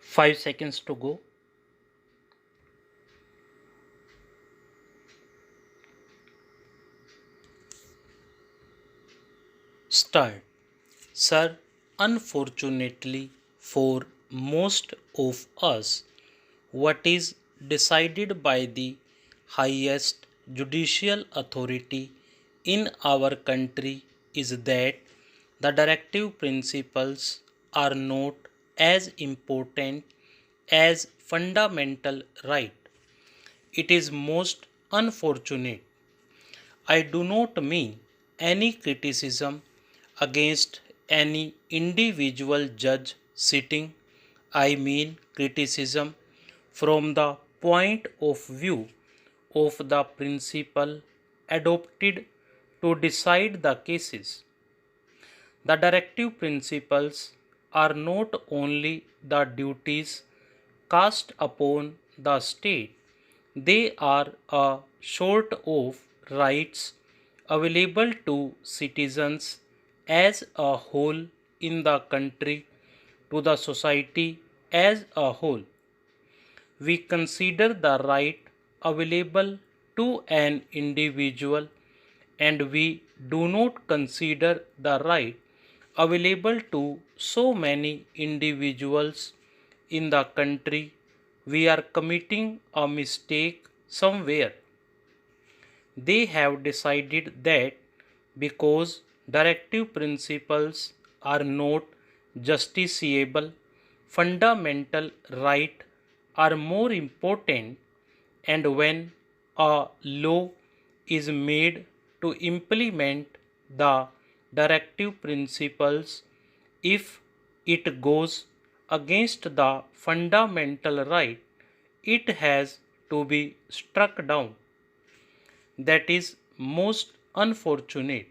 5 seconds to go. Start. Sir, unfortunately for most of us, what is decided by the highest judicial authority in our country is that the directive principles are not as important as fundamental right. It is most unfortunate. I do not mean any criticism against any individual judge sitting. I mean criticism from the point of view of the principle adopted to decide the cases. The directive principles are not only the duties cast upon the state, they are a sort of rights available to citizens as a whole in the country, to the society as a whole. We consider the right available to an individual, and we do not consider the right available to so many individuals in the country. We are committing a mistake somewhere. They have decided that because directive principles are not justiciable, fundamental rights are more important, and when a law is made to implement the directive principles, if it goes against the fundamental right, it has to be struck down. That is most unfortunate.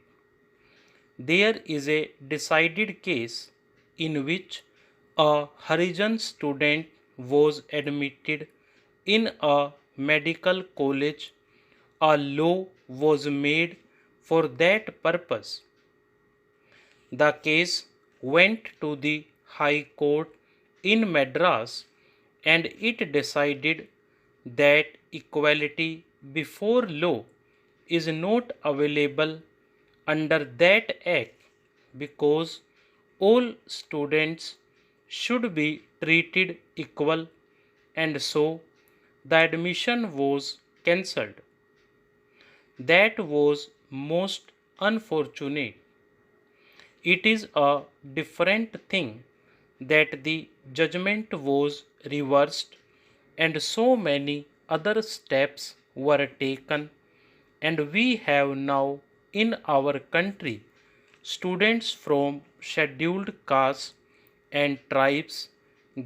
There is a decided case in which a Harijan student was admitted in a medical college. A law was made for that purpose. The case went to the High Court in Madras, and it decided that equality before law is not available under that act because all students should be treated equal, and so the admission was cancelled. That was most unfortunate. It is a different thing that the judgment was reversed and so many other steps were taken, and we have now in our country students from scheduled castes and tribes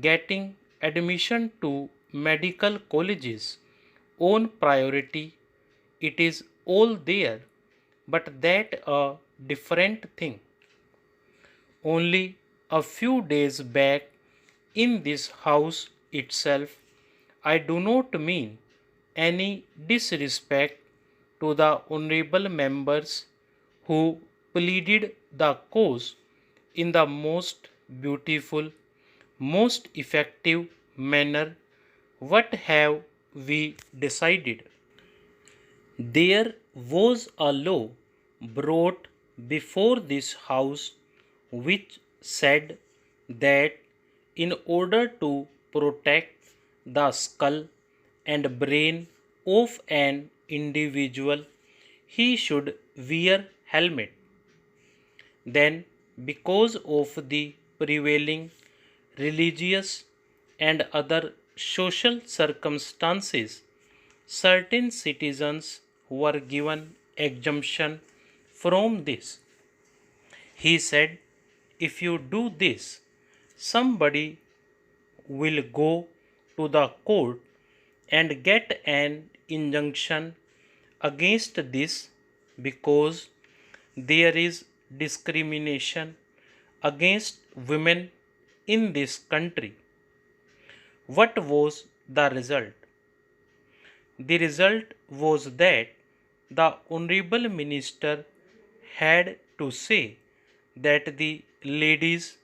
getting admission to medical colleges on priority. It is all there, but that a different thing. Only a few days back in this house itself, I do not mean any disrespect to the honorable members who pleaded the cause in the most beautiful, most effective manner. What have we decided? There was a law brought before this house which said that in order to protect the skull and brain of an individual, he should wear helmet. Then, because of the prevailing religious and other social circumstances, certain citizens were given exemption from this. He said, if you do this, somebody will go to the court and get an injunction against this because there is discrimination against women in this country. What was the result? The result was that the Honorable Minister had to say that the ladies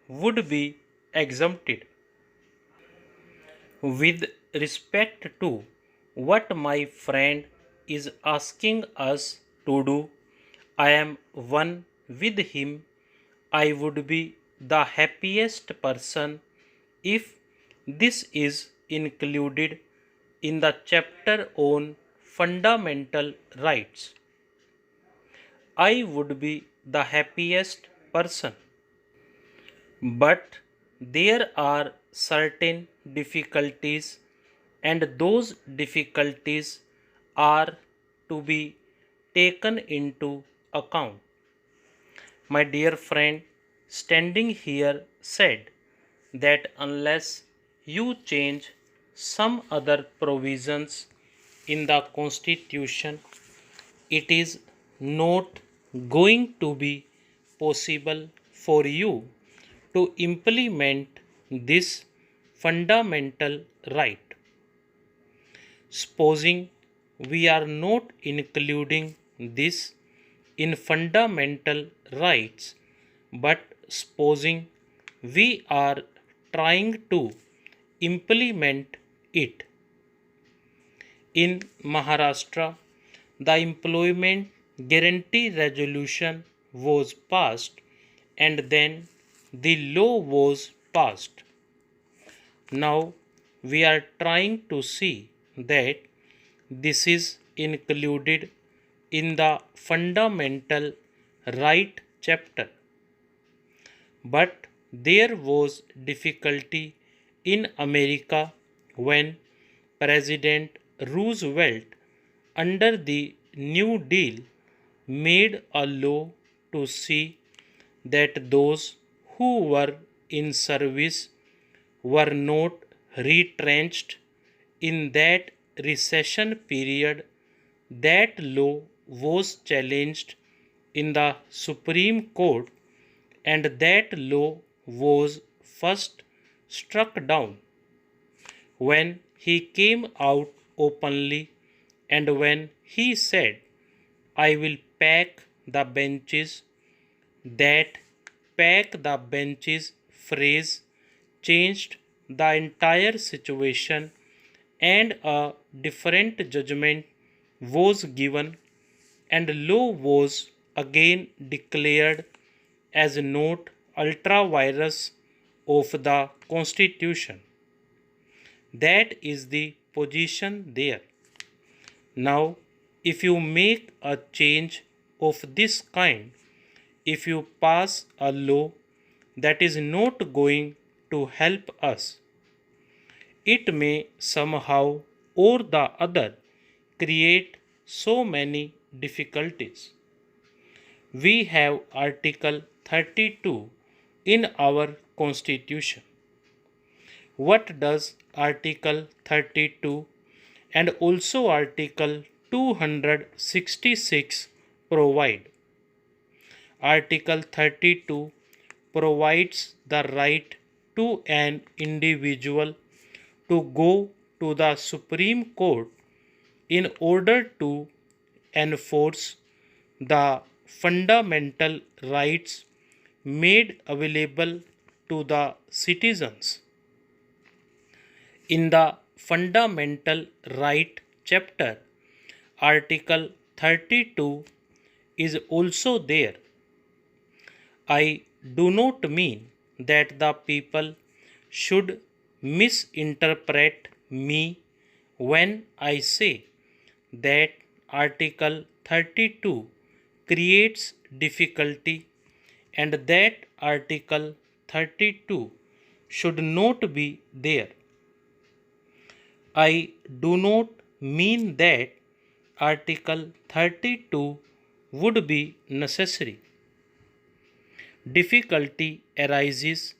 would be exempted. With respect to what my friend is asking us to do, I am one with him. I would be the happiest person if this is included in the chapter on fundamental rights. I would be the happiest person. But there are certain difficulties, and those difficulties are to be taken into account. My dear friend standing here said that unless you change some other provisions in the Constitution, it is not going to be possible for you to implement this fundamental right. Supposing we are not including this in fundamental rights, but supposing we are trying to implement it. In Maharashtra, the employment guarantee resolution was passed and then the law was passed. Now we are trying to see that this is included in the fundamental right chapter. But there was difficulty in America when President Roosevelt, under the New Deal, made a law to see that those who were in service were not retrenched in that recession period. That law was challenged in the Supreme Court, and that law was first struck down when he came out openly and when he said, I will pack the benches. That pack the benches phrase changed the entire situation, and a different judgment was given, and law was again declared as not ultra virus of the Constitution. That is the position there. Now, if you make a change of this kind, if you pass a law that is not going to help us, it may somehow or the other create so many difficulties. We have Article 32 in our Constitution. What does Article 32 and also Article 266 provide? Article 32 provides the right to an individual to go to the Supreme Court in order to enforce the fundamental rights made available to the citizens. In the Fundamental Right chapter, Article 32 is also there. I do not mean that the people should misinterpret me when I say that Article 32 creates difficulty and that Article 32 should not be there. I do not mean that Article 32 would be necessary. Difficulty arises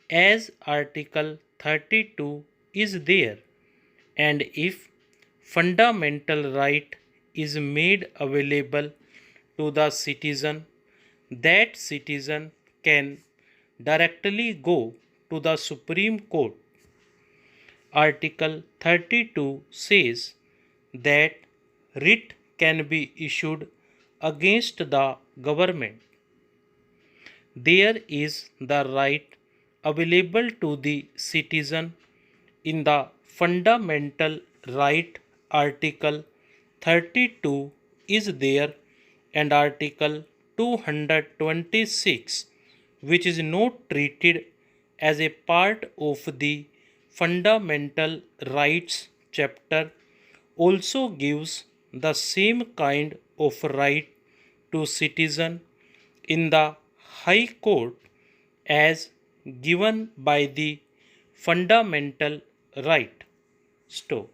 as Article 32 is there, and if fundamental right is made available to the citizen, that citizen can directly go to the Supreme Court. Article 32 says that writ can be issued against the government. There is the right available to the citizen in the fundamental right article 32 is there and article 226 which is not treated as a part of the fundamental rights chapter also gives the same kind of right to citizen in the High Court as given by the fundamental right. Stop.